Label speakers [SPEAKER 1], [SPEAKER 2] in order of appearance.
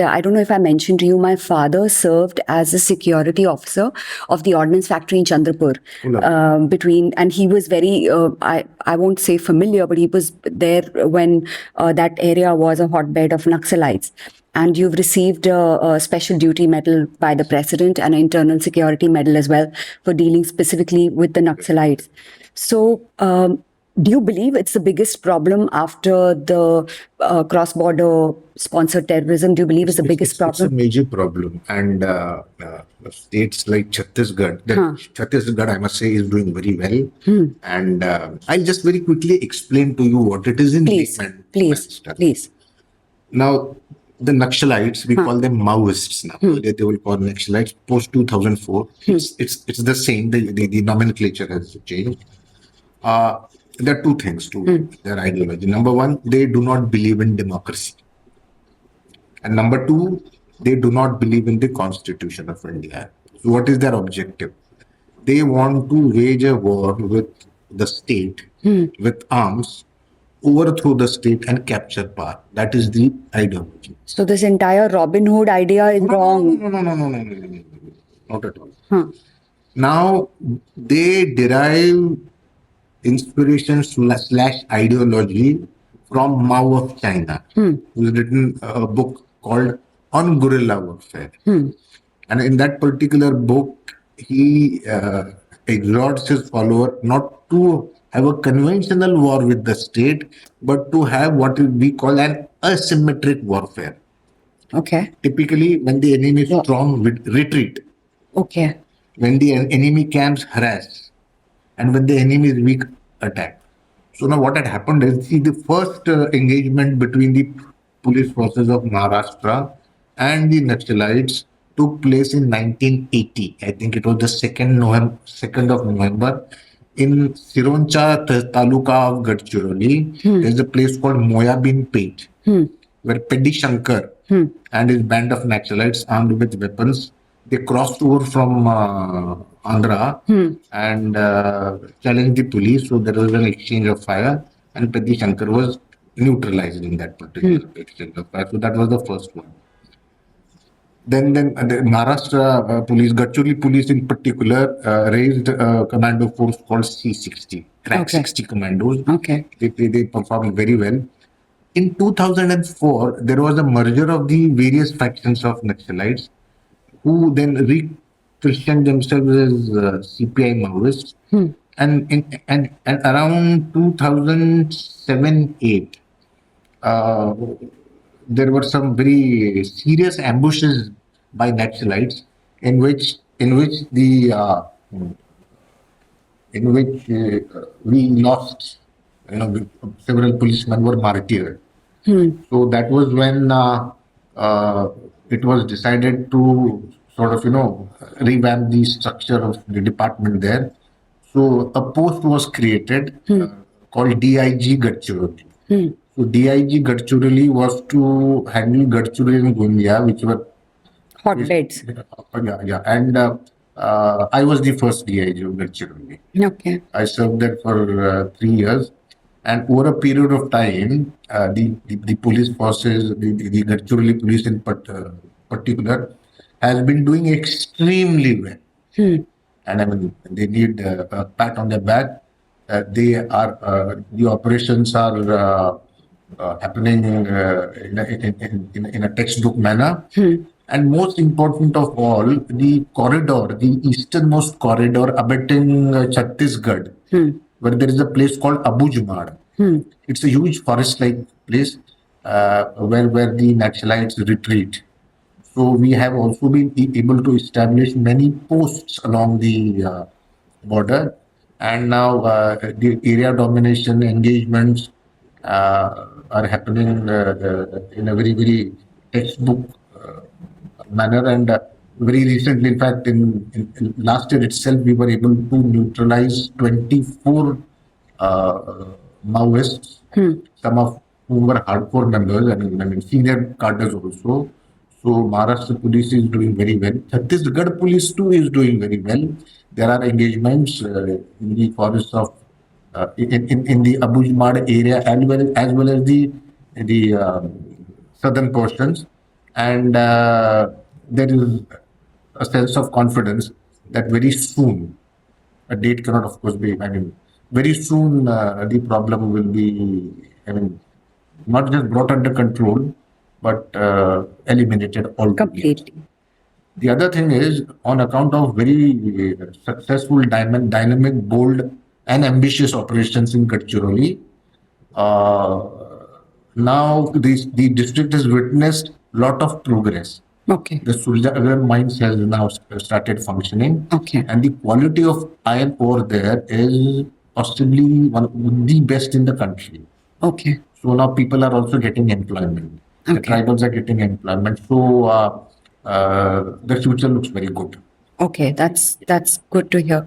[SPEAKER 1] I don't know if I mentioned to you, my father served as a security officer of the ordnance factory in Chandrapur. And he was very, I won't say familiar, but he was there when that area was a hotbed of Naxalites. And you've received a special duty medal by the president and an internal security medal as well for dealing specifically with the Naxalites. So, do you believe it's the biggest problem after the cross-border sponsored terrorism? Do you believe it's the biggest problem?
[SPEAKER 2] It's a major problem. And states like Chhattisgarh, Chhattisgarh, I must say, is doing very well. And I'll just very quickly explain to you what it is in layman.
[SPEAKER 1] Please.
[SPEAKER 2] Now, the Naxalites, we call them Maoists now. They will call Naxalites post 2004. It's the same. The nomenclature has changed. There are two things to their ideology. Number one, they do not believe in democracy. And number two, they do not believe in the Constitution of India. So what is their objective? They want to wage a war with the state, with arms, overthrow the state and capture power. That is the ideology.
[SPEAKER 1] So this entire Robin Hood idea is wrong?
[SPEAKER 2] No. Not at all. Now, they derive inspiration / ideology from Mao of China, who's written a book called On Guerrilla Warfare. And in that particular book, he exhorts his follower not to have a conventional war with the state, but to have what we call an asymmetric warfare.
[SPEAKER 1] Okay.
[SPEAKER 2] Typically, when the enemy is strong, retreat.
[SPEAKER 1] Okay.
[SPEAKER 2] When the enemy camps, harass. And when the enemy is weak, attack. So now what had happened is, the first engagement between the police forces of Maharashtra and the Naxalites took place in 1980. I think it was the 2nd of November in Sironcha Taluka of Gadchiroli. There's a place called Moyabin Pet, where Peddi Shankar and his band of Naxalites armed with weapons, they crossed over from Andhra and challenged the police. So there was an exchange of fire, and Peddi Shankar was neutralized in that particular exchange of fire. So that was the first one. Then the Maharashtra police, Gadchiroli police in particular, raised a commando force called C60, Crack 60 commandos. They performed very well. In 2004, there was a merger of the various factions of Naxalites, who then re-christianed themselves as CPI Maoists. And around 2007-8, there were some very serious ambushes by Naxalites in which we lost, several policemen were martyred. So that was when it was decided to sort of, revamp the structure of the department there. So a post was created called DIG Gadchiroli. So DIG Gadchiroli was to handle Gadchiroli and Gondia, which were
[SPEAKER 1] hotbeds.
[SPEAKER 2] And I was the first DIG of Gadchiroli.
[SPEAKER 1] Okay.
[SPEAKER 2] I served there for 3 years. And over a period of time, the police forces, the Gadchiroli police in particular, has been doing extremely well. And I mean, they need a pat on the back. The operations are happening in a textbook manner. And most important of all, the corridor, the easternmost corridor abutting Chhattisgarh, where there is a place called Abujmad. It's a huge forest-like place where the Naxalites retreat. So we have also been able to establish many posts along the border, and now the area domination engagements are happening in a very, very textbook manner. And very recently, in fact, in last year itself, we were able to neutralize 24 Maoists, some of whom were hardcore members, and senior cadres also. So Maharashtra police is doing very well. Chhattisgarh police too is doing very well. There are engagements in the forests of in the Abujmad area, as well as the southern portions. and there is a sense of confidence that very soon, a date cannot, of course, be. I mean, very soon the problem will be. I mean, not just brought under control, but eliminated altogether.
[SPEAKER 1] Completely.
[SPEAKER 2] The other thing is, on account of very successful, dynamic, bold, and ambitious operations in Gadchiroli, now the district has witnessed lot of progress.
[SPEAKER 1] Okay.
[SPEAKER 2] The Surjagarh mines has now started functioning,
[SPEAKER 1] Okay.
[SPEAKER 2] and the quality of iron ore there is possibly one of the best in the country.
[SPEAKER 1] Okay.
[SPEAKER 2] So now people are also getting employment. The
[SPEAKER 1] Okay.
[SPEAKER 2] tribals are getting employment. So the future looks very good.
[SPEAKER 1] Okay, that's good to hear.